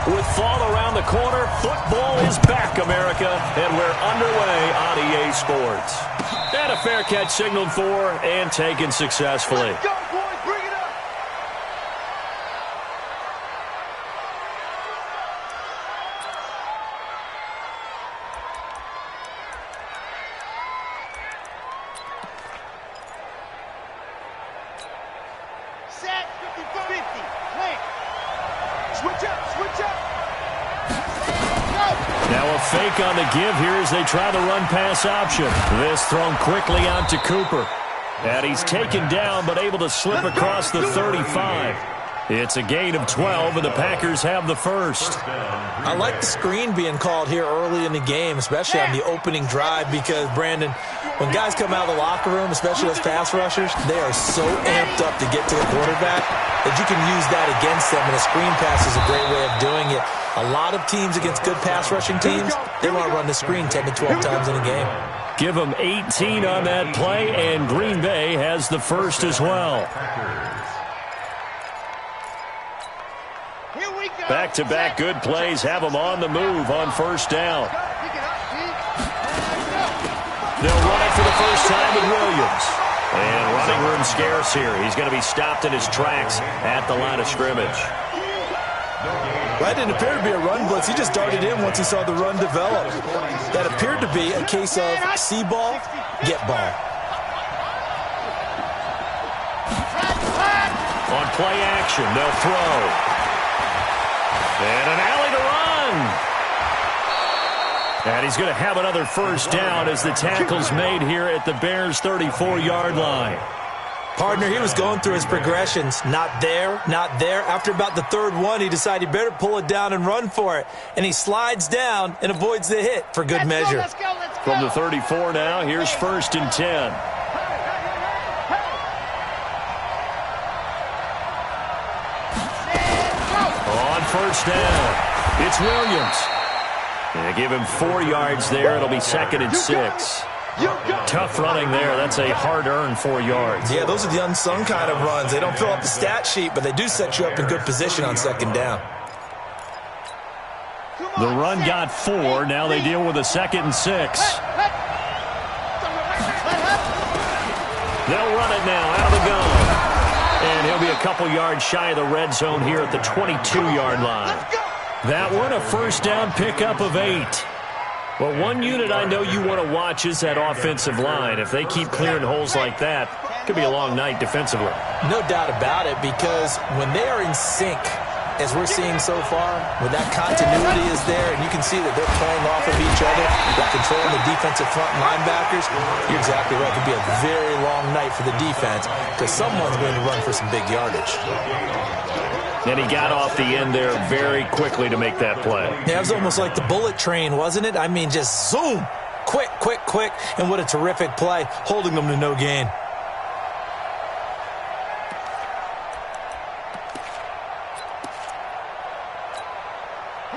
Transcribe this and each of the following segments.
With fall around the corner, football is back, America, and we're underway on EA Sports. And a fair catch signaled for and taken successfully. Let's go, boys. Bring it up. Set 50-50. Clear. Switch up. Switch up. Now a fake on the give here as they try the run-pass option. This thrown quickly out to Cooper. And he's taken down but able to slip across the 35. It's a gain of 12, and the Packers have the first. I like the screen being called here early in the game, especially on the opening drive, because, Brandon, when guys come out of the locker room, especially those pass rushers, they are so amped up to get to the quarterback that you can use that against them, and a screen pass is a great way of doing it. A lot of teams against good pass rushing teams, they want to run the screen 10 to 12 times in a game. Give them 18 on that play, and Green Bay has the first as well. Back-to-back good plays have them on the move on first down. They'll run it for the first time with Williams. And running room scarce here. He's going to be stopped in his tracks at the line of scrimmage. That didn't appear to be a run blitz. He just darted in once he saw the run develop. That appeared to be a case of see ball, get ball. On play action, they'll throw. And an alley to run. And he's going to have another first down as the tackle's made here at the Bears' 34-yard line. Partner, he was going through his progressions. Not there, not there. After about the third one, he decided he better pull it down and run for it. And he slides down and avoids the hit for good measure. Let's go. From the 34 now, here's 1st and 10. On first down, it's Williams. They give him 4 yards there. It'll be 2nd and 6. Tough running there. That's a hard-earned 4 yards. Yeah, those are the unsung kind of runs. They don't fill up the stat sheet, but they do set you up in good position on 2nd down. The run got 4. Now they deal with a 2nd and 6. They'll run it now out of the gun. And he'll be a couple yards shy of the red zone here at the 22-yard line. That one, a first down pickup of 8. Well, one unit I know you want to watch is that offensive line. If they keep clearing holes like that, it could be a long night defensively. No doubt about it, because when they are in sync, as we're seeing so far, when that continuity is there, and you can see that they're playing off of each other, they're controlling the defensive front linebackers, you're exactly right. It could be a very long night for the defense, because someone's going to run for some big yardage. And he got off the end there very quickly to make that play. Yeah, it was almost like the bullet train, wasn't it? I mean, just zoom, quick, quick, quick, and what a terrific play, holding them to no gain.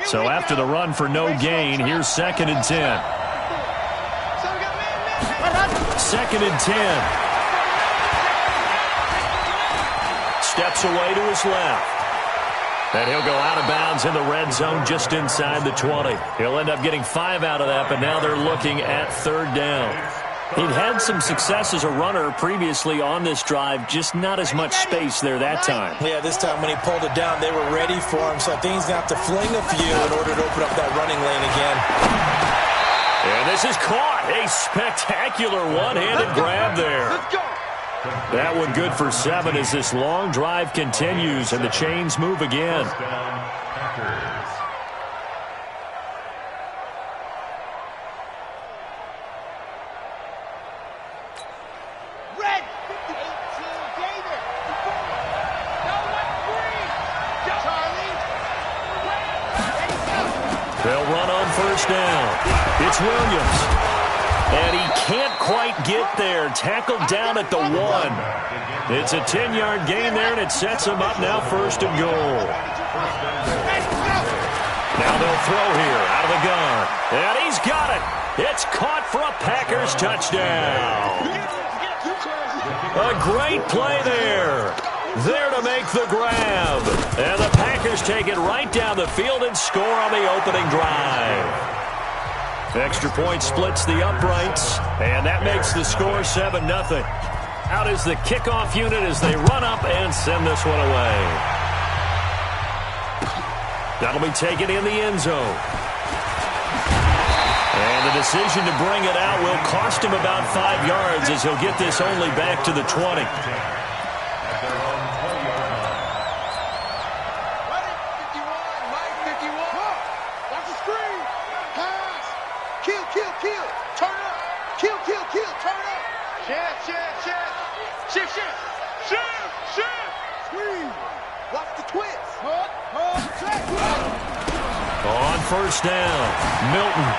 So after the run for no gain, here's 2nd and 10. 2nd and 10. Steps away to his left. And he'll go out of bounds in the red zone just inside the 20. He'll end up getting 5 out of that, but now they're looking at 3rd down. He'd had some success as a runner previously on this drive, just not as much space there that time. Yeah, this time when he pulled it down, they were ready for him, so I think he's going to have to fling a few in order to open up that running lane again. And this is caught. A spectacular one-handed grab there. Let's go. That one good for 7 as this long drive continues and the chains move again. Red. 18 Gator. No one free. Charlie. They'll run on first down. It's Williams. And he can't quite get there. Tackled down at the 1. It's a 10-yard gain there, and it sets him up now 1st and goal. Now they'll throw here out of the gun. And he's got it. It's caught for a Packers touchdown. A great play there. There to make the grab. And the Packers Packers take it right down the field and score on the opening drive. Extra point splits the uprights, and that makes the score 7-0. Out is the kickoff unit as they run up and send this one away. That'll be taken in the end zone. And the decision to bring it out will cost him about 5 yards as he'll get this only back to the 20. On first down, Milton.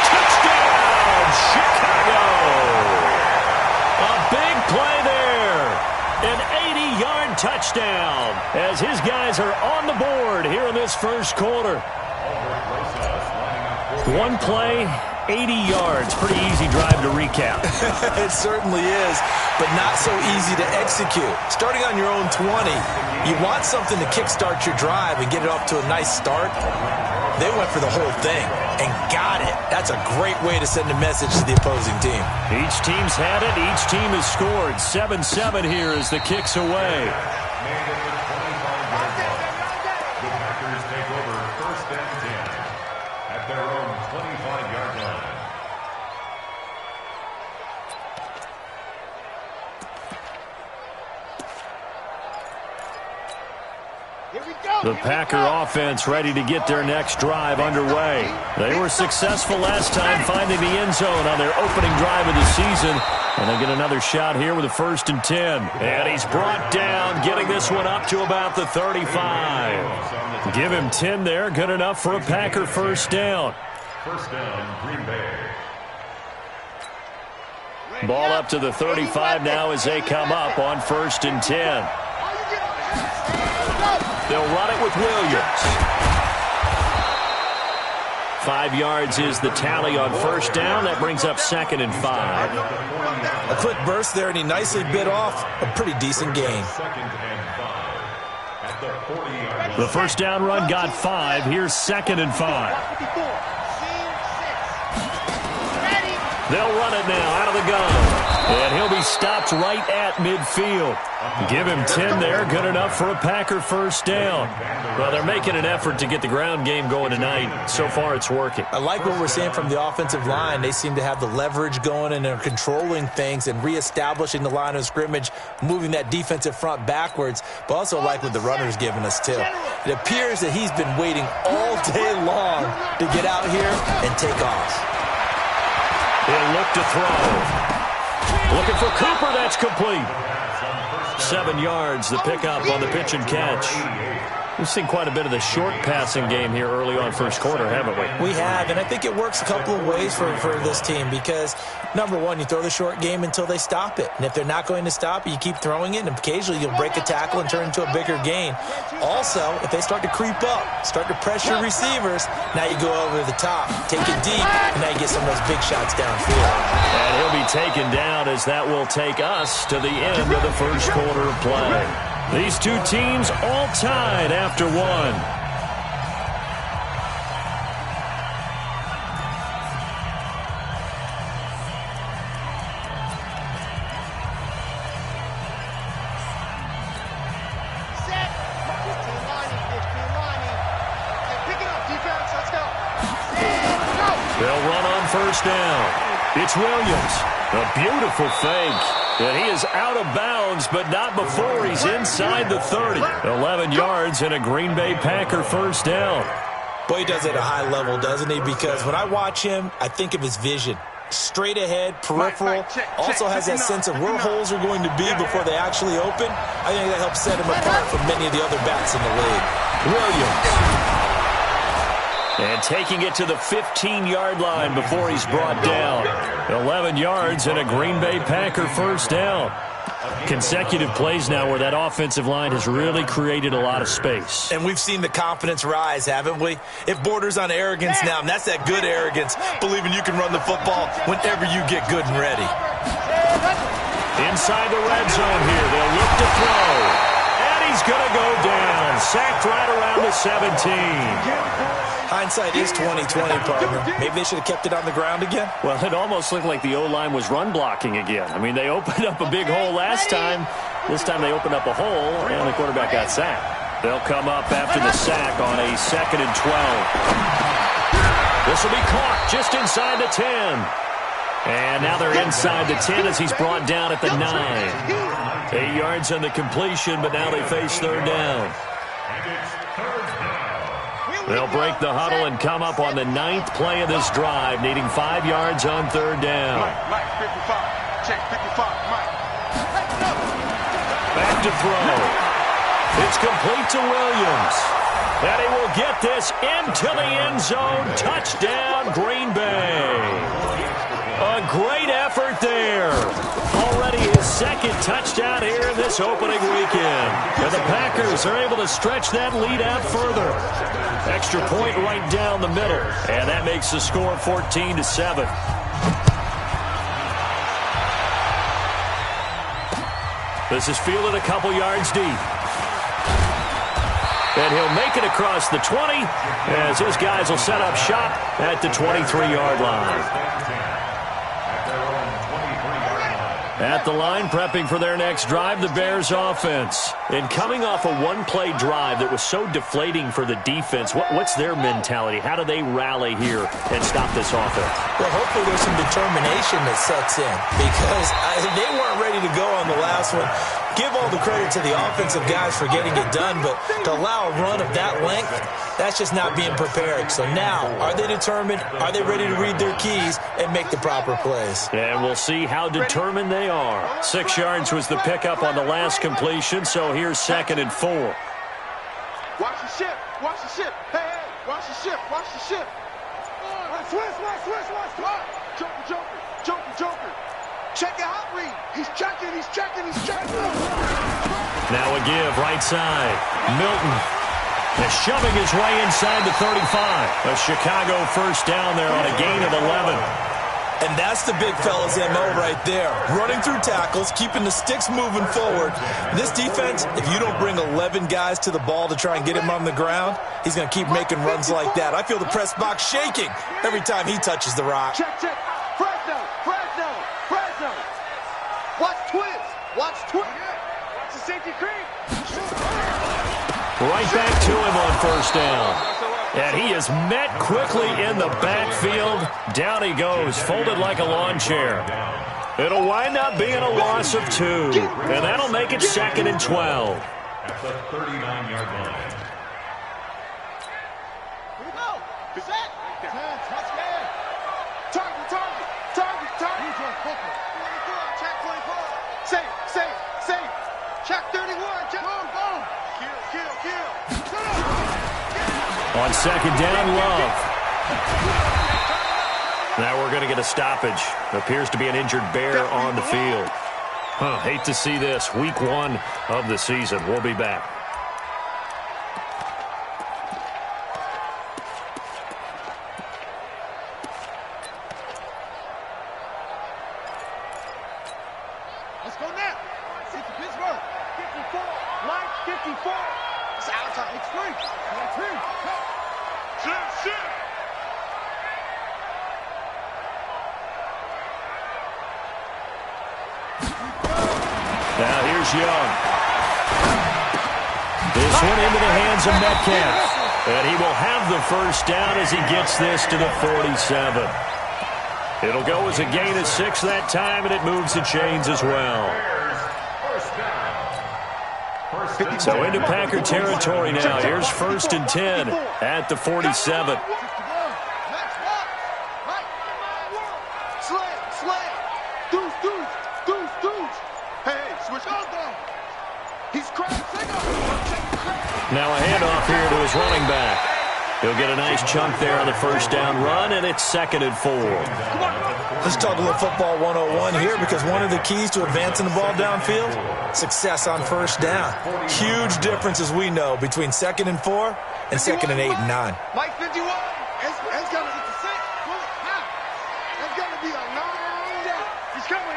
Touchdown, Chicago! A big play there. An 80-yard touchdown as his guys are on the board here in this first quarter. One play, 80 yards. Pretty easy drive to recap. It certainly is, but not so easy to execute. Starting on your own 20, you want something to kickstart your drive and get it off to a nice start. They went for the whole thing and got it. That's a great way to send a message to the opposing team. Each team's had it. Each team has scored. 7-7 here as the kick's away. The Packers take over first and 10 at their own 25-yard line. The Packer offense ready to get their next drive underway. They were successful last time finding the end zone on their opening drive of the season. And they get another shot here with a 1st and 10. And he's brought down, getting this one up to about the 35. Give him 10 there, good enough for a Packer first down. First down, Green Bay. Ball up to the 35 now as they come up on 1st and 10. They'll run it with Williams. 5 yards is the tally on first down. That brings up 2nd and 5. A quick burst there, and he nicely bit off a pretty decent gain. The first down run got 5. Here's 2nd and 5. They'll run it now out of the gun. And he'll be stopped right at midfield. Give him 10 there, good enough for a Packer first down. Well, they're making an effort to get the ground game going tonight. So far, it's working. I like what we're seeing from the offensive line. They seem to have the leverage going, and they're controlling things and reestablishing the line of scrimmage, moving that defensive front backwards, but also like what the runner's giving us, too. It appears that he's been waiting all day long to get out here and take off. He'll look to throw. Looking for Cooper, that's complete. 7 yards, the pickup on the pitch and catch. We've seen quite a bit of the short passing game here early on first quarter, haven't we? We have, and I think it works a couple of ways for this team because, number one, you throw the short game until they stop it. And if they're not going to stop it, you keep throwing it, and occasionally you'll break a tackle and turn into a bigger gain. Also, if they start to creep up, start to pressure receivers, now you go over the top, take it deep, and now you get some of those big shots downfield. And he'll be taken down as that will take us to the end of the first quarter of play. These two teams all tied after one. Set. 15 lining, 15 lining. Pick it up, defense. Let's go. And go. They'll run on first down. It's Williams. A beautiful fake. And he is out of bounds, but not before he's inside the 30. 11 yards and a Green Bay Packer first down. Boy, he does it at a high level, doesn't he? Because when I watch him, I think of his vision. Straight ahead, peripheral, also has that sense of where holes are going to be before they actually open. I think that helps set him apart from many of the other backs in the league. Williams. And taking it to the 15-yard line before he's brought down. 11 yards and a Green Bay Packer first down. Consecutive plays now where that offensive line has really created a lot of space. And we've seen the confidence rise, haven't we? It borders on arrogance now, and that's that good arrogance, believing you can run the football whenever you get good and ready. Inside the red zone here, they'll look to throw. And he's going to go down. Sacked right around the 17. Hindsight is 20/20, partner. Maybe they should have kept it on the ground again. Well, it almost looked like the O-line was run blocking again. I mean, they opened up a big hole last time. This time they opened up a hole, and the quarterback got sacked. They'll come up after the sack on a 2nd and 12. This will be caught just inside the 10. And now they're inside the 10 as he's brought down at the 9. 8 yards on the completion, but now they face 3rd down. They'll break the huddle and come up on the 9th play of this drive, needing 5 yards on 3rd down. Mike, 55. Check 55. Mike. Back to throw. It's complete to Williams. And he will get this into the end zone. Touchdown, Green Bay. A great effort there. Already his 2nd touchdown here in this opening weekend. And the Packers are able to stretch that lead out further. Extra point right down the middle. And that makes the score 14-7. This is fielded a couple yards deep. And he'll make it across the 20 as his guys will set up shop at the 23-yard line. At the line, prepping for their next drive, the Bears offense. And coming off a one-play drive that was so deflating for the defense, what's their mentality? How do they rally here and stop this offense? Well, hopefully there's some determination that sets in because they weren't ready to go on the last one. Give all the credit to the offensive guys for getting it done, but to allow a run of that length, that's just not being prepared. So now, are they determined? Are they ready to read their keys and make the proper plays? And we'll see how determined they are. 6 yards was the pickup on the last completion, so here's 2nd and 4. Watch the ship. Watch the ship. Hey, hey. Watch the ship. Watch the ship. Watch. Joker. Check it out, Reed. He's checking. Now a give, right side. Milton is shoving his way inside the 35. A Chicago first down there on a gain of 11. And that's the big fella's MO right there. Running through tackles, keeping the sticks moving forward. This defense, if you don't bring 11 guys to the ball to try and get him on the ground, he's going to keep making runs like that. I feel the press box shaking every time he touches the rock. Check. Fresno. Watch twist. Watch the safety creep. Right back to him on first down. And he is met quickly in the backfield. Down he goes, folded like a lawn chair. It'll wind up being a loss of 2. And that'll make it 2nd and 12. At the 39-yard line. Here we go. Set. Touchdown. Target. Check 24. Safe. Check 31. Check. Boom. Kill. On 2nd down, Love. Now we're going to get a stoppage. Appears to be an injured Bear on the field. Hate to see this. Week 1 of the season. We'll be back. Let's go now. It's Pittsburgh. 54. Line 54. It's out time. It's free. Shit. Now here's Young. This one into the hands of Metcalf. And he will have the first down as he gets this to the 47. It'll go as a gain of 6 that time, and it moves the chains as well. So into Packer territory now. Here's 1st and 10 at the 47. Slay. Deuce. Hey, switch on. He's cracked. Now a handoff here to his running back. He'll get a nice chunk there on the first down run, and it's 2nd and 4. Let's talk a little football 101 here, because one of the keys to advancing the ball downfield, success on first down. Huge difference, as we know, between 2nd and 4 and 2nd and 8 and 9. Mike 51. It's going to get to 6. It's going to be a long day. He's coming.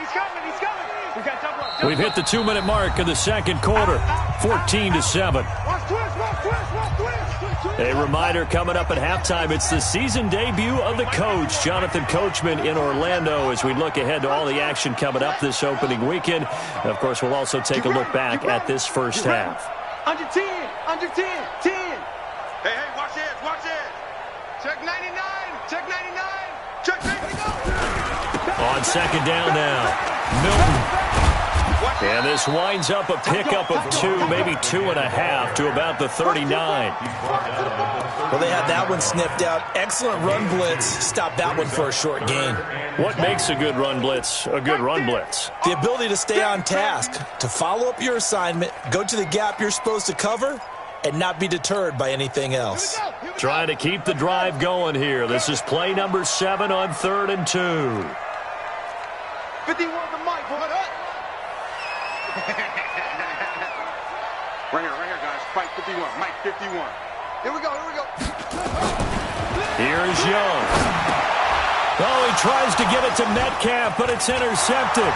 We got double up. We've hit the 2-minute mark of the second quarter, 14-7. Watch twist. A reminder coming up at halftime, it's the season debut of the coach, Jonathan Coachman, in Orlando, as we look ahead to all the action coming up this opening weekend. Of course, we'll also take a look back at this first half. Under 10. Hey, watch it. Check 99. Check 90, go. On second down now, Milton. And this winds up a pickup of 2, maybe 2.5 to about the 39. Well, they had that one sniffed out. Excellent run blitz. Stopped that one for a short gain. What makes a good run blitz a good run blitz? The ability to stay on task, to follow up your assignment, go to the gap you're supposed to cover, and not be deterred by anything else. Trying to keep the drive going here. This is play number 7 on 3rd and 2. 51 to Mike. What up? Right here, guys. Fight 51. Mike 51. Here we go. Here's Young. Oh, he tries to get it to Metcalf, but it's intercepted.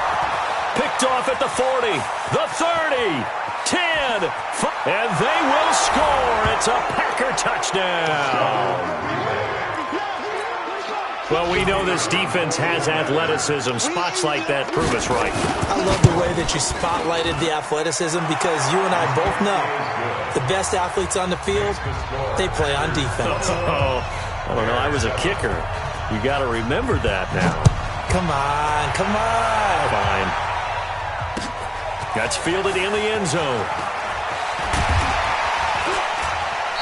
Picked off at the 40, the 30, 10, 5, and they will score. It's a Packer touchdown. Well, we know this defense has athleticism. Spots like that prove us right. I love the way that you spotlighted the athleticism, because you and I both know the best athletes on the field, they play on defense. Oh, I don't know. I was a kicker. You got to remember that now. Come on. Fine. That's fielded in the end zone.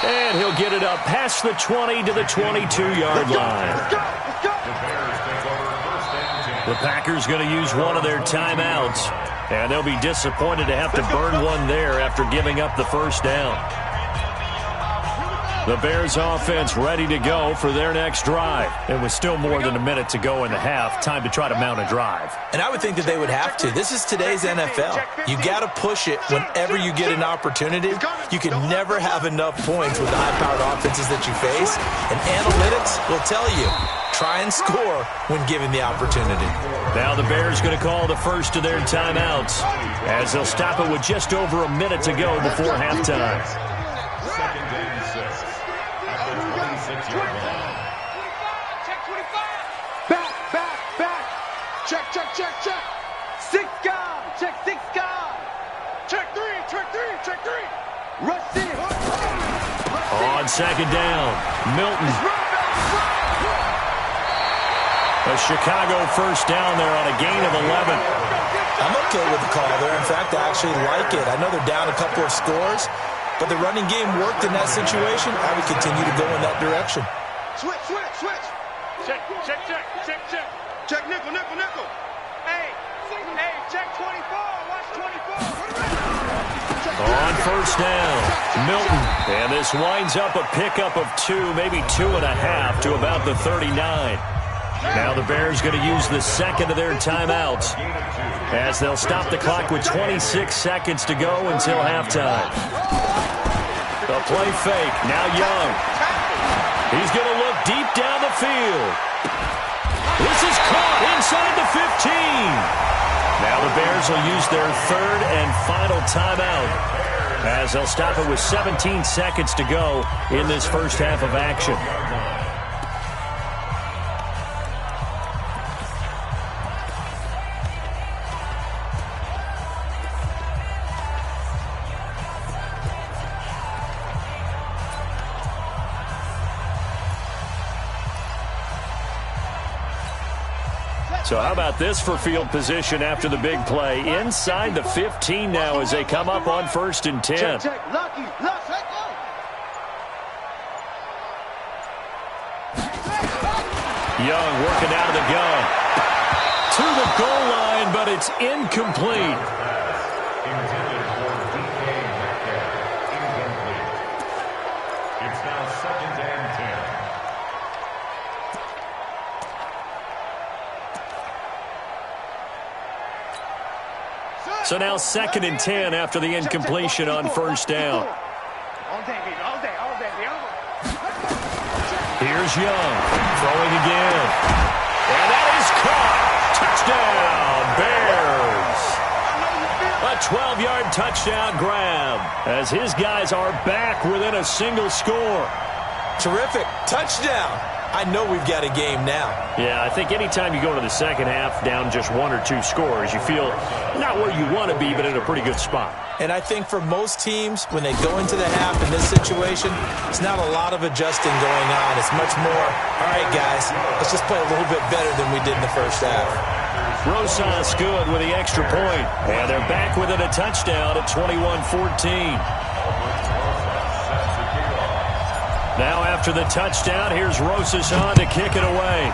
And he'll get it up past the 20 to the 22-yard line. The Packers going to use one of their timeouts, and they'll be disappointed to have to burn one there after giving up the first down. The Bears offense ready to go for their next drive. And with still more than a minute to go in the half, time to try to mount a drive. And I would think that they would have to. This is today's NFL. You got to push it whenever you get an opportunity. You can never have enough points with the high-powered offenses that you face. And analytics will tell you, try and score when given the opportunity. Now the Bears going to call the first of their timeouts, as they'll stop it with just over a minute to go before halftime. Second and 6. At the 26-yard line. Check 25. Back. Check. 6 guys. Check 6 guys. Check 3. Rush in. On second down, Milton. A Chicago first down there on a gain of 11. I'm okay with the call there. In fact, I actually like it. I know they're down a couple of scores, but the running game worked in that situation. I would continue to go in that direction. Switch. Check nickel. Hey, check 24. Watch 24. On first down, Milton. And this winds up a pickup of 2, maybe 2.5 to about the 39. Now the Bears going to use the second of their timeouts, as they'll stop the clock with 26 seconds to go until halftime. The play fake. Now Young. He's going to look deep down the field. This is caught inside the 15. Now the Bears will use their third and final timeout, as they'll stop it with 17 seconds to go in this first half of action. So how about this for field position after the big play? Inside the 15 now as they come up on 1st and 10. Check. Lucky. Young working out of the gun. To the goal line, but it's incomplete. Intended for DK Metcalf. Incomplete. It's now 2nd and 10. So now 2nd and 10 after the incompletion on first down. All day, baby. All day. All day. Here's Young, throwing again. And that is caught. Touchdown, Bears. A 12-yard touchdown grab as his guys are back within a single score. Terrific. Touchdown. I know we've got a game now. Yeah, I think anytime you go into the second half down just 1 or 2 scores, you feel not where you want to be, but in a pretty good spot. And I think for most teams, when they go into the half in this situation, it's not a lot of adjusting going on. It's much more, all right, guys, let's just play a little bit better than we did in the first half. Rosas good with the extra point. And they're back within a touchdown at 21-14. Now after the touchdown, here's Rosas on to kick it away.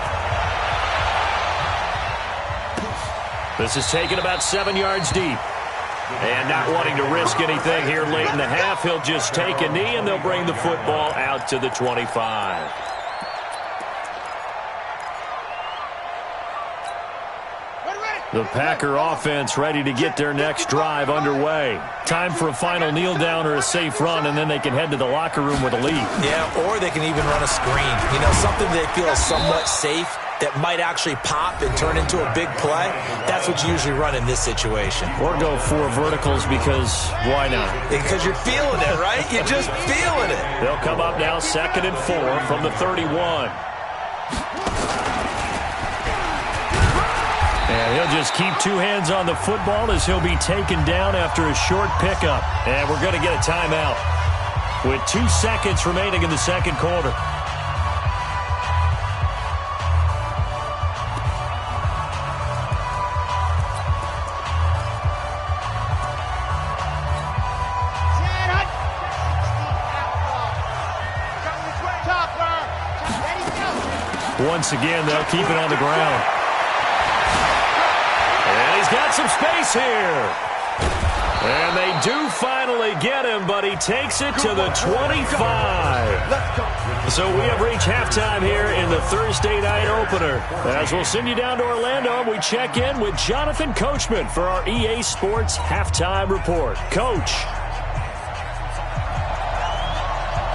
This is taken about 7 yards deep. And not wanting to risk anything here late in the half, he'll just take a knee and they'll bring the football out to the 25. The Packer offense ready to get their next drive underway. Time for a final kneel down or a safe run, and then they can head to the locker room with a lead. Yeah, or they can even run a screen. You know, something they feel is somewhat safe that might actually pop and turn into a big play. That's what you usually run in this situation. Or go 4 verticals because why not? Because you're feeling it, right? You're just feeling it. They'll come up now 2nd and 4 from the 31. And he'll just keep 2 hands on the football as he'll be taken down after a short pickup. And we're going to get a timeout with 2 seconds remaining in the second quarter. Once again, they'll keep it on the ground. And he's got some space here. And they do finally get him, but he takes it to the 25. So we have reached halftime here in the Thursday night opener. As we'll send you down to Orlando, we check in with Jonathan Coachman for our EA Sports Halftime Report. Coach.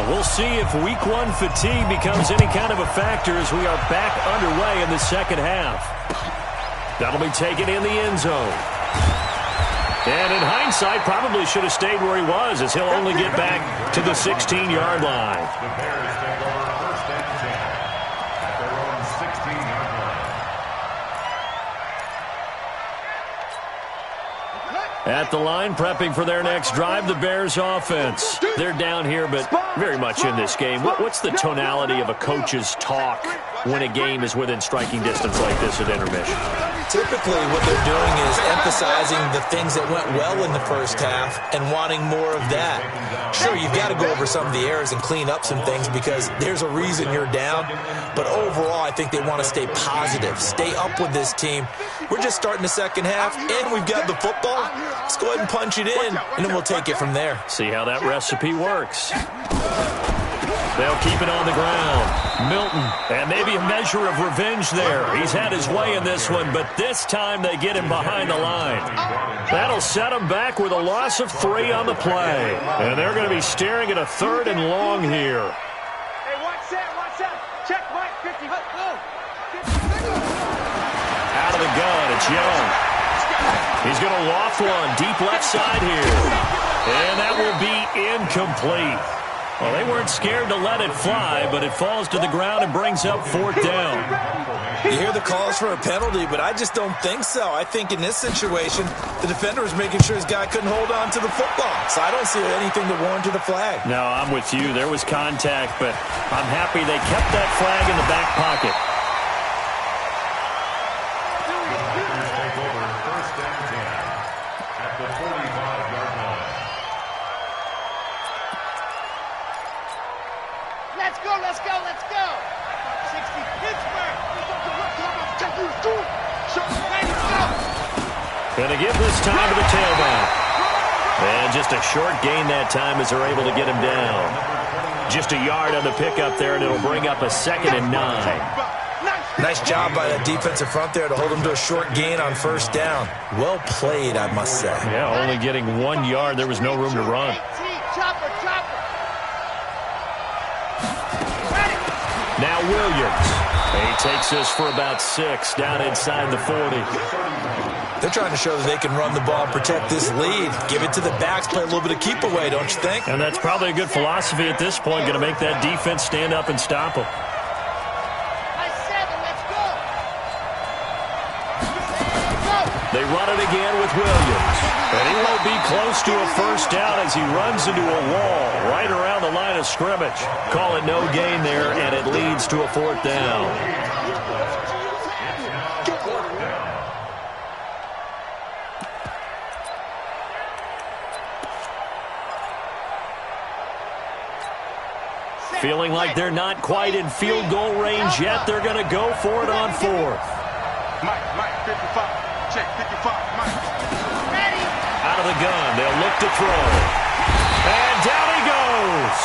We'll see if week 1 fatigue becomes any kind of a factor as we are back underway in the second half. That'll be taken in the end zone. And in hindsight, probably should have stayed where he was as he'll only get back to the 16-yard line. The Bears take over 1st and 10 at their own 16-yard line. At the line, prepping for their next drive, the Bears offense. They're down here, but very much in this game. What's the tonality of a coach's talk when a game is within striking distance like this at intermission? Typically, what they're doing is emphasizing the things that went well in the first half and wanting more of that. Sure, you've got to go over some of the errors and clean up some things because there's a reason you're down. But overall, I think they want to stay positive, stay up with this team. We're just starting the second half, and we've got the football. Let's go ahead and punch it in, and then we'll take it from there. See how that recipe works. They'll keep it on the ground. Milton, and maybe a measure of revenge there. He's had his way in this one, but this time they get him behind the line. That'll set him back with a loss of 3 on the play. And they're going to be staring at a 3rd and long here. Hey, watch that. Check Mike, 50. Out of the gun, it's Young. He's going to loft one deep left side here. And that will be incomplete. Well, they weren't scared to let it fly, but it falls to the ground and brings up 4th down. You hear the calls for a penalty, but I just don't think so. I think in this situation, the defender was making sure his guy couldn't hold on to the football. So I don't see anything to warrant to the flag. No, I'm with you. There was contact, but I'm happy they kept that flag in the back pocket. Take over 1st and 10 at the 45-yard line. Let's go. 60, Pittsburgh. Going to give this time to the tailback. And just a short gain that time as they're able to get him down. Just a yard on the pickup there, and it'll bring up a 2nd and 9. Nice job by that defensive front there to hold them to a short gain on first down. Well played, I must say. Yeah, only getting 1 yard. There was no room to run. Now Williams. He takes this for about 6 down inside the 40. They're trying to show that they can run the ball and protect this lead. Give it to the backs, play a little bit of keep away, don't you think? And that's probably a good philosophy at this point, going to make that defense stand up and stop them. They run it again with Williams. And he won't be close to a first down as he runs into a wall right around the line of scrimmage. Call it no gain there, and it leads to a 4th down. Feeling like they're not quite in field goal range yet. They're going to go for it on 4th. Mike, 55. Check, 55, Mike. Ready. Out of the gun, they'll look to throw. And down he goes.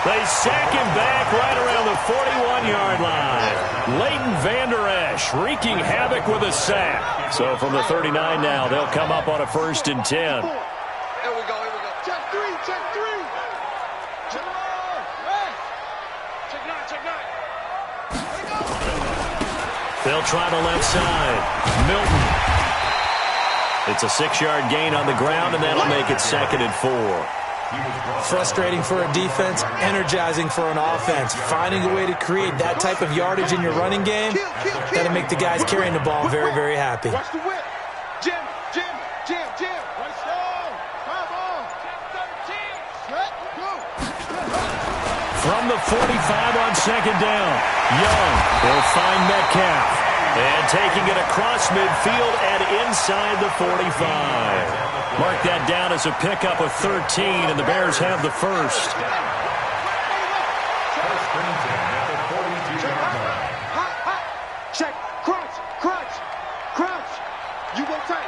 They sack him back right around the 41-yard line. Leighton Vander Esch wreaking havoc with a sack. So from the 39 now, they'll come up on a 1st and 10. Here we go. Check 3. Check 9. They'll try the left side. Milton. It's a 6-yard gain on the ground, and that'll make it 2nd and 4. Frustrating for a defense, energizing for an offense. Finding a way to create that type of yardage in your running game, that'll make the guys carrying the ball very, very happy. Watch the whip. Jim. Right down. Come on. Check 13. Go. From the 45 on 2nd down, Young will find Metcalf. And taking it across midfield and inside the 45. Mark that down as a pickup of 13, and the Bears have the first. Check. Crunch. You go tight.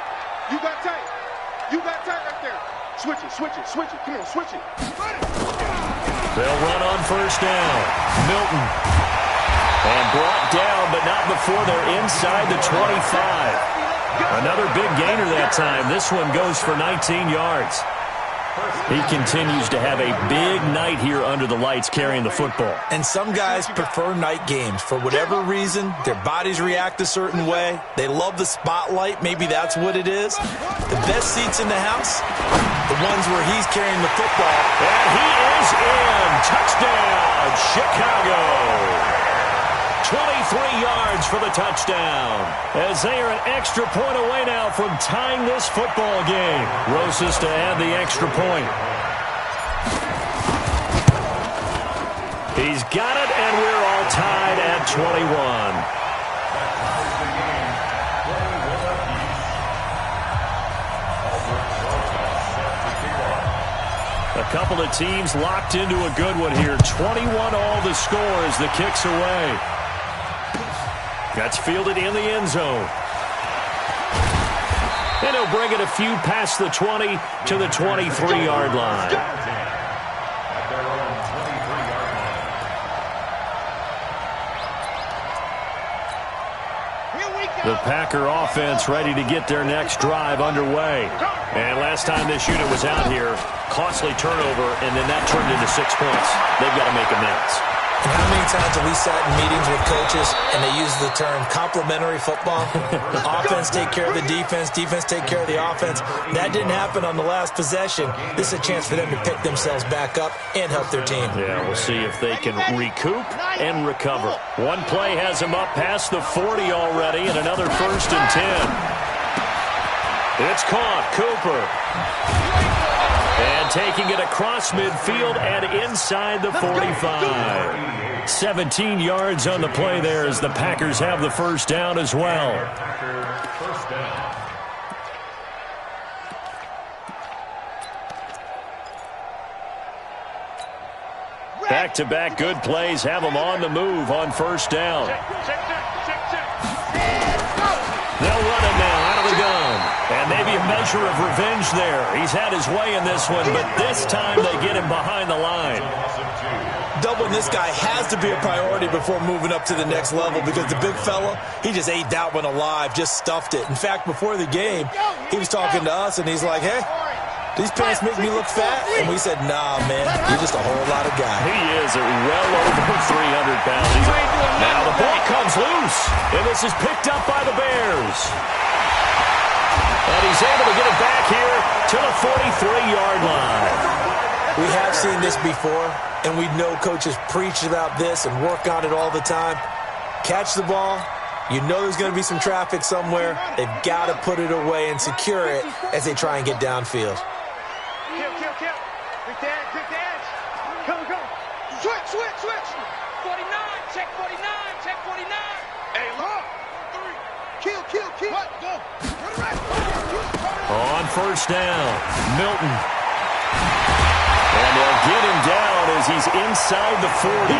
You got tight right there. Switch it. Come on, switch it. They'll run on first down. Milton. And brought down, but not before they're inside the 25. Another big gainer that time. This one goes for 19 yards. He continues to have a big night here under the lights carrying the football. And some guys prefer night games. For whatever reason, their bodies react a certain way. They love the spotlight. Maybe that's what it is. The best seats in the house, the ones where he's carrying the football. And he is in. Touchdown, Chicago. 23 yards for the touchdown. As they are an extra point away now from tying this football game. Rosas to add the extra point. He's got it, and we're all tied at 21. A couple of teams locked into a good one here. 21 all the score as the kick's away. That's fielded in the end zone. And he'll bring it a few past the 20 to the 23-yard line. The Packer offense ready to get their next drive underway. And last time this unit was out here, costly turnover, and then that turned into 6 points. They've got to make amends. And how many times have we sat in meetings with coaches and they use the term complementary football? Offense take care of the defense take care of the offense. That didn't happen on the last possession. This is a chance for them to pick themselves back up and help their team. Yeah, we'll see if they can recoup and recover. One play has them up past the 40 already, and another 1st and 10. It's caught. Cooper. And taking it across midfield and inside the 45. 17 yards on the play there as the Packers have the first down as well. Back-to-back good plays have them on the move on first down. They'll run it now out of the gun. And maybe a measure of revenge there. He's had his way in this one, but this time they get him behind the line. Doubling this guy has to be a priority before moving up to the next level because the big fella, he just ate that one alive, just stuffed it. In fact, before the game, he was talking to us, and he's like, hey, these pants make me look fat? And we said, nah, man, you're just a whole lot of guy. He is well over 300 pounds. Now the ball comes loose, and this is picked up by the Bears. And he's able to get it back here to the 43-yard line. We have seen this before, and we know coaches preach about this and work on it all the time. Catch the ball. You know there's going to be some traffic somewhere. They've got to put it away and secure it as they try and get downfield. Kill. Quick the edge. Come. Switch. 49, check 49. Hey, look. Kill. What? Go. On first down, Milton. And they'll get him down as he's inside the 40.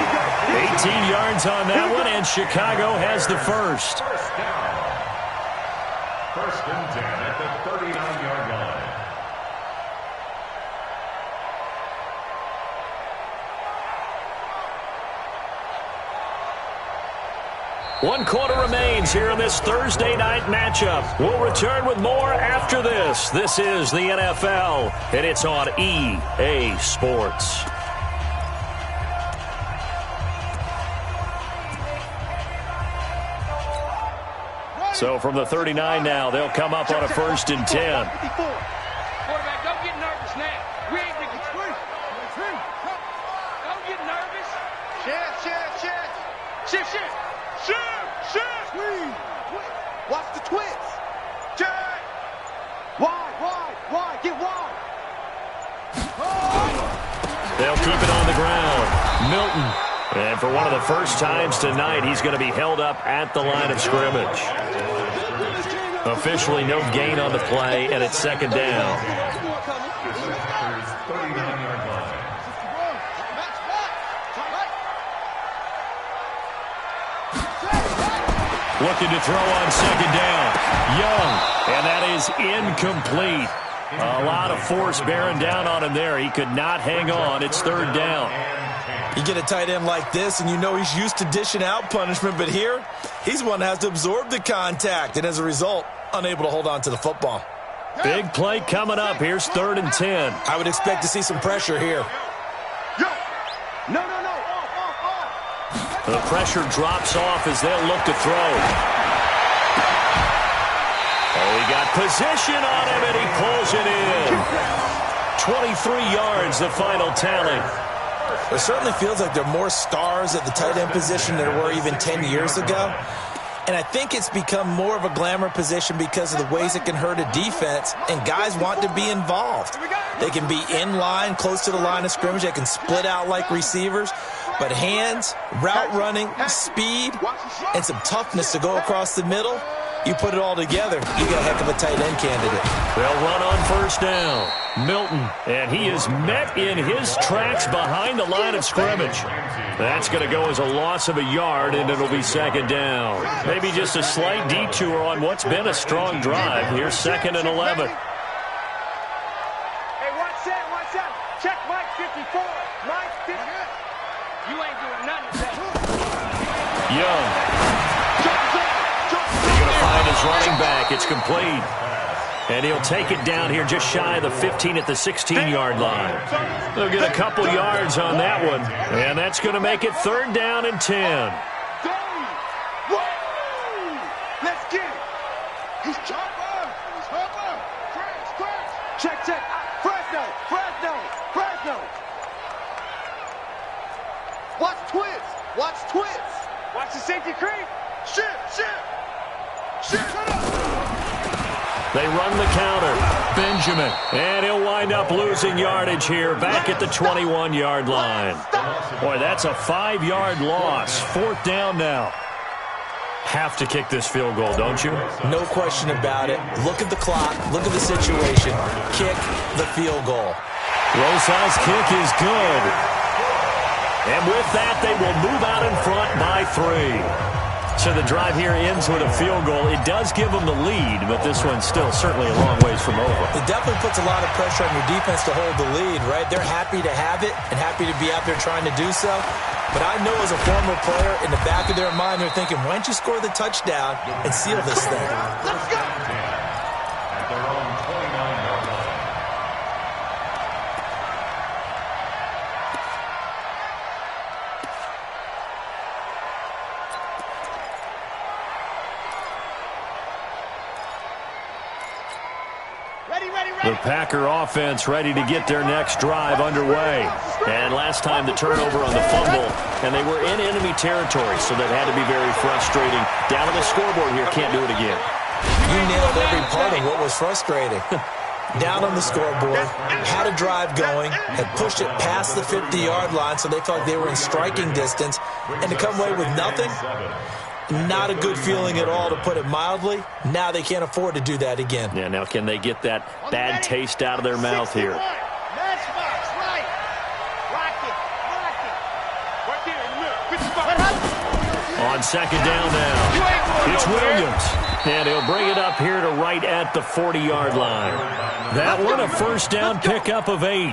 18 yards on that one, and Chicago has the first. First and 10 at the 39-yard line. One quarter remains here in this Thursday night matchup. We'll return with more after this. This is the NFL, and it's on EA Sports. So from the 39 now, they'll come up on a first and 10. Quarterback, don't get nervous now. We ain't the Don't get nervous. Shift. Watch the twist. Wide. Get wide. They'll keep it on the ground. Milton. And for one of the first times tonight, he's going to be held up at the line of scrimmage. Officially no gain on the play, and it's second down. Looking to throw on second down. Young, and that is incomplete. A lot of force bearing down on him there. He could not hang on. It's third down. You get a tight end like this, and you know he's used to dishing out punishment, but here, he's one that has to absorb the contact, and as a result, unable to hold on to the football. Big play coming up. Here's third and 10. I would expect to see some pressure here. No. The pressure drops off as they'll look to throw. Oh, he got position on him, and he pulls it in. 23 yards, the final tally. It certainly feels like there are more stars at the tight end position than there were even 10 years ago. And I think it's become more of a glamour position because of the ways it can hurt a defense, and guys want to be involved. They can be in line, close to the line of scrimmage. They can split out like receivers. But hands, route running, speed, and some toughness to go across the middle, you put it all together, you got a heck of a tight end candidate. They'll run on first down. Milton, and he is met in his tracks behind the line of scrimmage. That's going to go as a loss of a yard, and it'll be second down. Maybe just a slight detour on what's been a strong drive. Here's second and 11. Hey, watch out. Check Mike 54. Mike 54. You ain't doing nothing today. Young. He's going to find his running back. It's complete. And he'll take it down here just shy of the 15 at the 16-yard line. They'll get a couple yards on that one. And that's going to make it third down and 10. Let's get it. He's chopper. Check. Fresno. Watch twist. Watch the safety creep. Shift. Shut up. They run the counter. Benjamin. And he'll wind up losing yardage here back at the 21-yard line. Boy, that's a 5-yard loss. Fourth down now. Have to kick this field goal, don't you? No question about it. Look at the clock. Look at the situation. Kick the field goal. Rosas' kick is good. And with that, they will move out in front by 3. So the drive here ends with a field goal. It does give them the lead, but this one's still certainly a long ways from over. It definitely puts a lot of pressure on your defense to hold the lead, right? They're happy to have it and happy to be out there trying to do so. But I know as a former player, in the back of their mind, they're thinking, why don't you score the touchdown and seal this thing? Let's go. At their own 29-yard line. The Packer offense ready to get their next drive underway. And last time the turnover on the fumble, and they were in enemy territory, so that had to be very frustrating. Down on the scoreboard here, can't do it again. You nailed every part of what was frustrating. Down on the scoreboard, had a drive going, had pushed it past the 50-yard line, so they felt they were in striking distance, and to come away with nothing, not a good feeling at all, to put it mildly. Now they can't afford to do that again. Yeah, now can they get that bad taste out of their mouth here? Matchbox, right. Rock it. Right there in the middle. On second down now, it's Williams. And he'll bring it up here to right at the 40-yard line. That one a first down pickup of 8.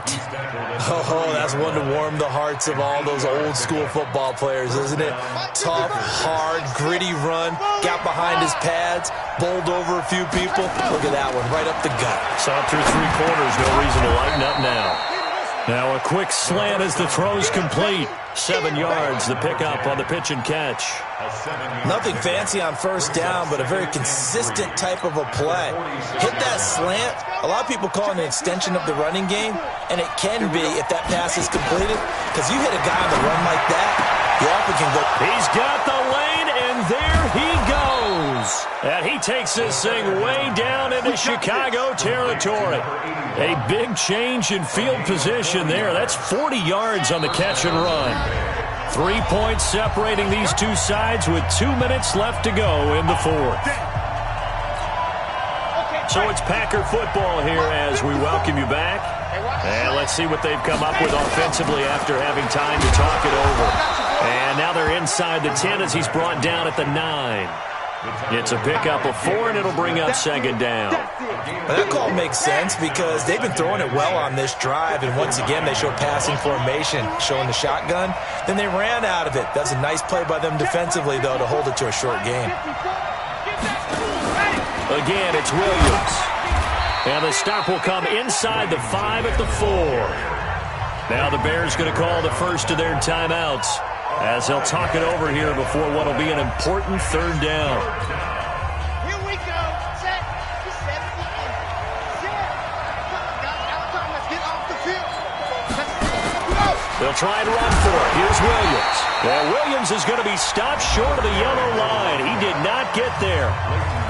Oh, that's one to warm the hearts of all those old school football players, isn't it? Tough, hard, gritty run, got behind his pads, bowled over a few people. Look at that one, right up the gut. Saw it through 3 quarters, no reason to lighten up now. Now a quick slant as the throw's complete. 7 yards, the pickup on the pitch and catch. Nothing fancy on first down, but a very consistent type of a play. Hit that slant. A lot of people call it an extension of the running game, and it can be if that pass is completed, because you hit a guy on the run like that, you often can go. He's got the lane, and there he goes. And he takes this thing way down into Chicago territory. A big change in field position there. That's 40 yards on the catch and run. 3 points separating these two sides with 2 minutes left to go in the fourth. So it's Packer football here as we welcome you back. And let's see what they've come up with offensively after having time to talk it over. And now they're inside the 10 as he's brought down at the 9. It's a pickup of 4, and it'll bring up second down. Well, that call makes sense because they've been throwing it well on this drive, and once again they show passing formation, showing the shotgun. Then they ran out of it. That's a nice play by them defensively, though, to hold it to a short gain. Again, it's Williams. And the stop will come inside the 5 at the 4. Now the Bears going to call the first of their timeouts as they'll talk it over here before what will be an important third down. Here we go. Set. 70 in. Set. Let's get off the field. They'll try and run for it. Here's Williams. Well, Williams is going to be stopped short of the yellow line. He did not get there.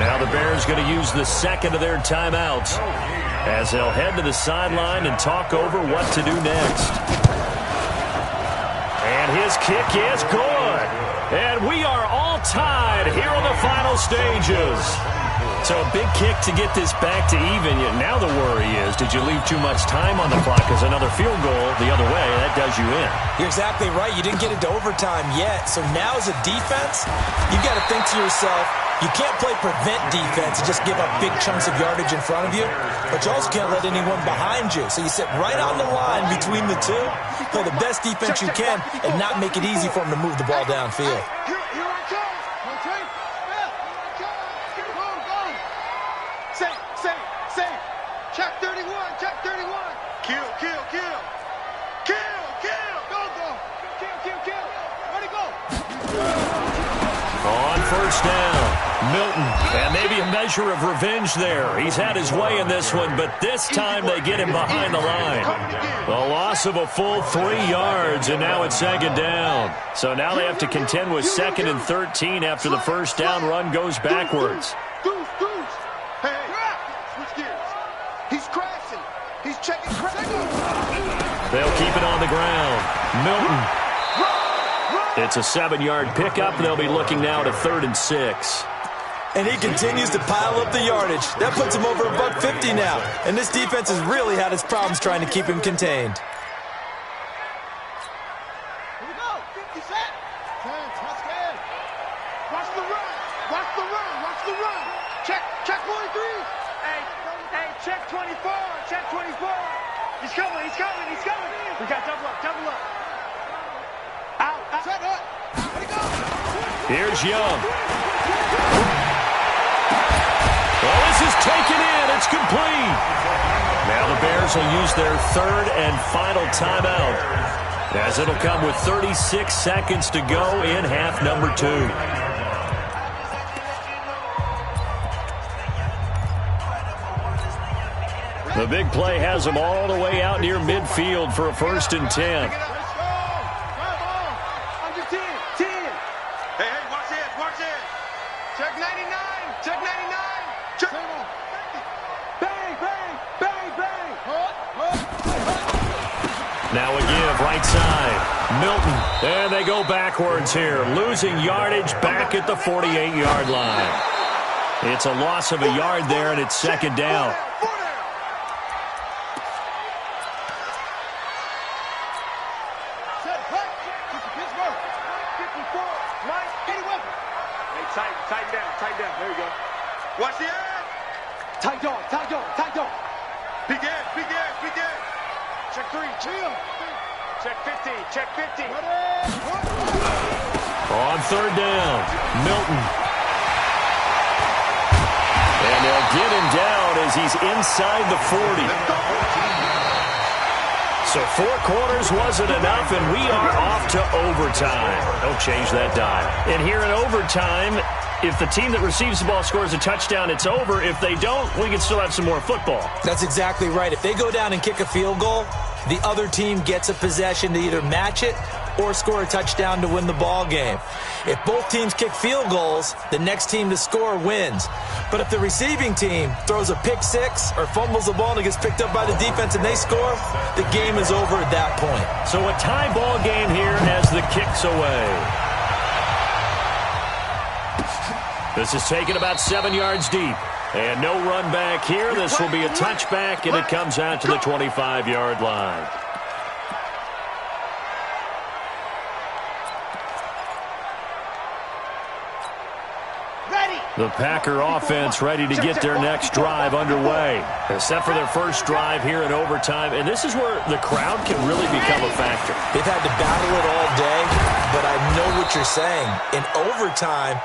Now the Bears going to use the second of their timeouts as they'll head to the sideline and talk over what to do next. And his kick is good. And we are all tied here on the final stages. So a big kick to get this back to even. Now the worry is, did you leave too much time on the clock? Because another field goal the other way, that does you in. You're exactly right. You didn't get into overtime yet. So now as a defense, you've got to think to yourself, you can't play prevent defense and just give up big chunks of yardage in front of you, but you also can't let anyone behind you. So you sit right on the line between the two, play the best defense you can, and not make it easy for them to move the ball downfield. Here I come. Okay? Here I come. Go. Save. Check 31. Kill. Go. Kill. Where'd it go? On first down, Milton, and maybe a measure of revenge there. He's had his way in this one, but this time they get him behind the line. The loss of a full 3 yards, and now it's second down. So now they have to contend with 2nd and 13 after the first down run goes backwards. Deuce. Hey, switch gears. He's crashing. He's checking. They'll keep it on the ground. Milton. It's a 7-yard pickup. They'll be looking now to 3rd and 6. And he continues to pile up the yardage. That puts him over $150 now. And this defense has really had its problems trying to keep him contained. Here we go. 50 set. That's good. Watch the Check 24. Check 24. He's coming. He's coming. He's coming. We got double up. Double up. Out. Set up. Let it go. Here's Young. Well, this is taken in. It's complete. Now the Bears will use their third and final timeout, as it'll come with 36 seconds to go in half number 2. The big play has them all the way out near midfield for a 1st and 10. Let's go. Come on. Under 10. 10. Hey, watch it. Watch it. Check 99. Check 99. Check. Bang, bang, bang, bang. Now a give, right side. Milton. And they go backwards here, losing yardage back at the 48-yard line. It's a loss of a yard there, and it's 2nd down. Tight down. There you go. Watch the end. Tight dog. Big end. Check 3. Chill. Check 15. Check 15. On 3rd down, Milton. And they'll get him down as he's inside the 40. So 4 quarters wasn't enough, and we are off to overtime. Don't change that dial. And here in overtime, if the team that receives the ball scores a touchdown, it's over. If they don't, we can still have some more football. That's exactly right. If they go down and kick a field goal, the other team gets a possession to either match it or score a touchdown to win the ball game. If both teams kick field goals, the next team to score wins. But if the receiving team throws a pick six or fumbles the ball and it gets picked up by the defense and they score, the game is over at that point. So a tie ball game here as the kick's away. This is taken about 7 yards deep. And no run back here. This will be a touchback, and it comes out to the 25-yard line. The Packer offense ready to get their next drive underway. Except for their first drive here in overtime. And this is where the crowd can really become a factor. They've had to battle it all day, but I know what you're saying. In overtime,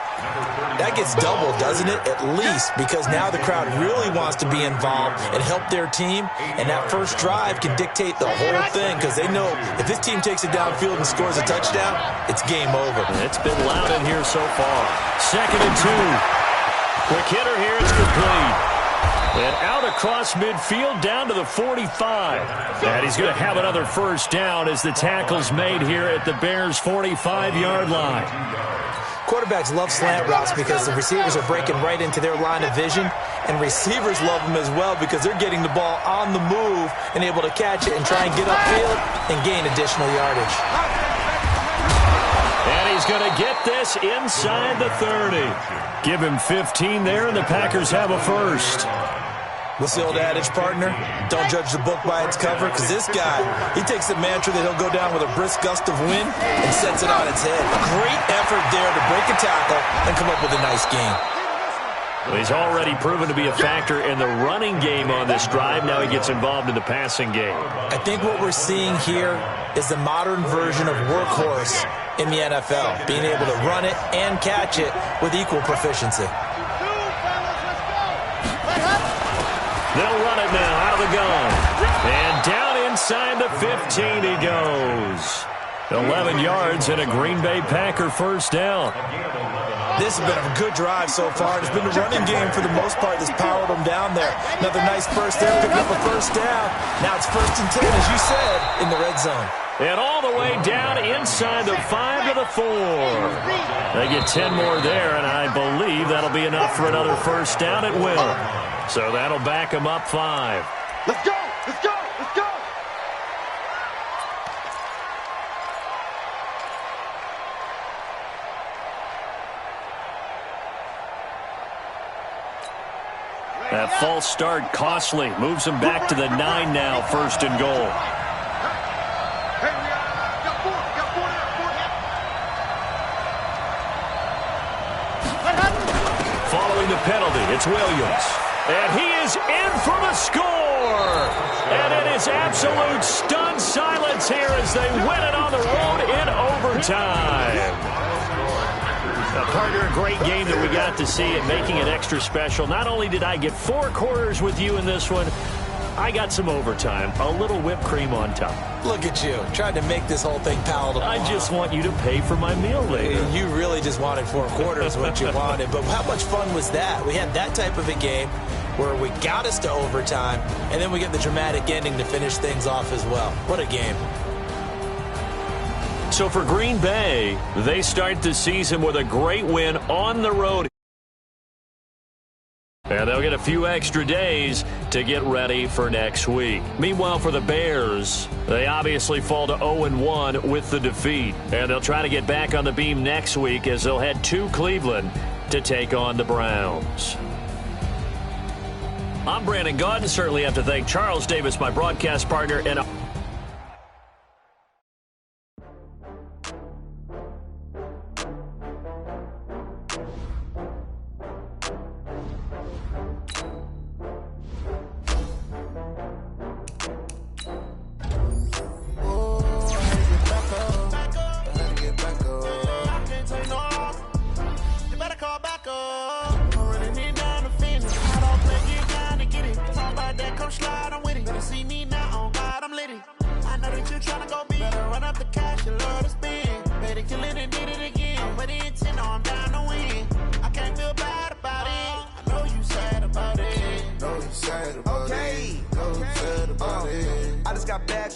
that gets doubled, doesn't it? At least, because now the crowd really wants to be involved and help their team. And that first drive can dictate the whole thing, because they know if this team takes it downfield and scores a touchdown, it's game over. It's been loud in here so far. 2nd and 2. Quick hitter here, it's complete. And out across midfield, down to the 45. And he's going to have another first down as the tackle's made here at the Bears' 45-yard line. Quarterbacks love slant routes because the receivers are breaking right into their line of vision, and receivers love them as well because they're getting the ball on the move and able to catch it and try and get upfield and gain additional yardage. And he's going to get this inside the 30. Give him 15 there, and the Packers have a first. What's the old adage, partner? Don't judge the book by its cover, because this guy, he takes the mantra that he'll go down with a brisk gust of wind and sets it on its head. Great effort there to break a tackle and come up with a nice game. Well, he's already proven to be a factor in the running game on this drive. Now he gets involved in the passing game. I think what we're seeing here is the modern version of workhorse in the NFL, being able to run it and catch it with equal proficiency. They'll run it now out of the gun. And down inside the 15 he goes. 11 yards and a Green Bay Packer first down. This has been a good drive so far. It's been the running game for the most part that's powered them down there. Another nice burst there, picking up a first down. Now it's 1st and 10, as you said, in the red zone. And all the way down inside the 5 to the 4. They get 10 more there, and I believe that'll be enough for another first down. It will. So that'll back them up 5. Let's go! Let's go! Let's go! That false start costly. Moves them back to the 9 now, 1st and goal. Hey, we got 4 Following the penalty, it's Williams. And he is in for the score. And it is absolute stunned silence here as they win it on the road in overtime. Partner, a great game that we got to see and making it extra special. Not only did I get 4 quarters with you in this one, I got some overtime, a little whipped cream on top. Look at you, trying to make this whole thing palatable. I just want you to pay for my meal later. You really just wanted 4 quarters, what you wanted. But how much fun was that? We had that type of a game where we got us to overtime, and then we get the dramatic ending to finish things off as well. What a game. So for Green Bay, they start the season with a great win on the road. And they'll get a few extra days to get ready for next week. Meanwhile, for the Bears, they obviously fall to 0-1 with the defeat. And they'll try to get back on the beam next week as they'll head to Cleveland to take on the Browns. I'm Brandon Gaudin. Certainly have to thank Charles Davis, my broadcast partner, and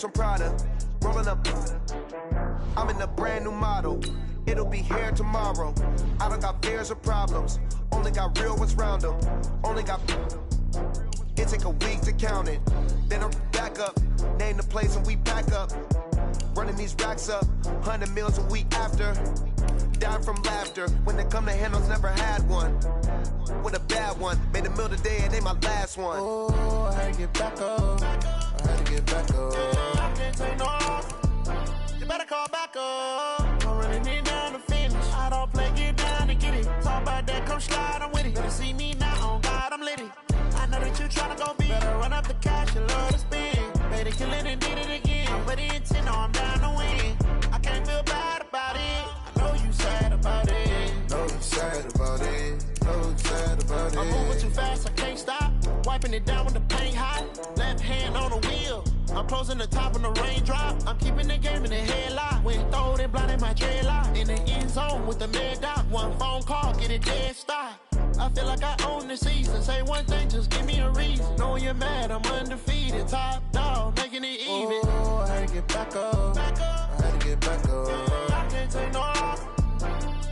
from Prada, rolling up. I'm in a brand new model. It'll be here tomorrow. I don't got fears or problems. Only got real ones round them. Only got. It take a week to count it. Then I'm back up. Name the place and we pack up. Running these racks up. 100 meals a week after. Down from laughter. When they come to handles, never had one. With a bad one. Made a meal today and they my last one. Oh, I had to get back up. I had to get back up. I can't take no off. You better call back up. I'm running it down to finish. I don't play, get down and get it. Talk about that, come slide, I'm with it. Better see me now, on God, I'm litty. I know that you tryna go be. Better run up the cash, you love to spend. Better kill it and did it again. But the intent, no, I'm down to win. I can't feel bad about it. I know you sad about it. Know you sad about it. Know you sad about it. I'm moving too fast, I can't stop. Wiping it down with the paint hot. Left hand on the wheel. I'm closing the top when the raindrop. I'm keeping the game in the headlock. When throwed and blinded my dreadlock. In the end zone with the mad dot. One phone call, get it dead stop. I feel like I own the season. Say one thing, just give me a reason. Knowing you're mad, I'm undefeated. Top dog, making it even. Oh, I had to get back up. I had to get back up. I can't take no off.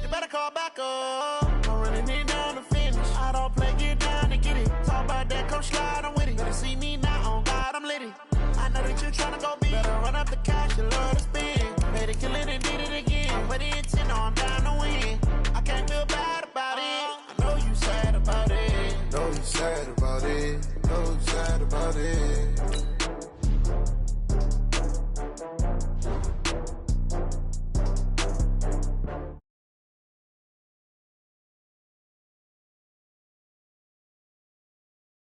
You better call back up. I'm running it down to finish. I don't play, get down to get it. Talk about that, come slide, I'm with it. Better see me now, on God, I'm litty. I know that you tryna go be. Better run up the cash, you love to spend. Better kill it and did it again. But the intent, no, I'm down to win. I can't feel bad about it. I know you sad about it. Know you sad about it. Know you sad about it.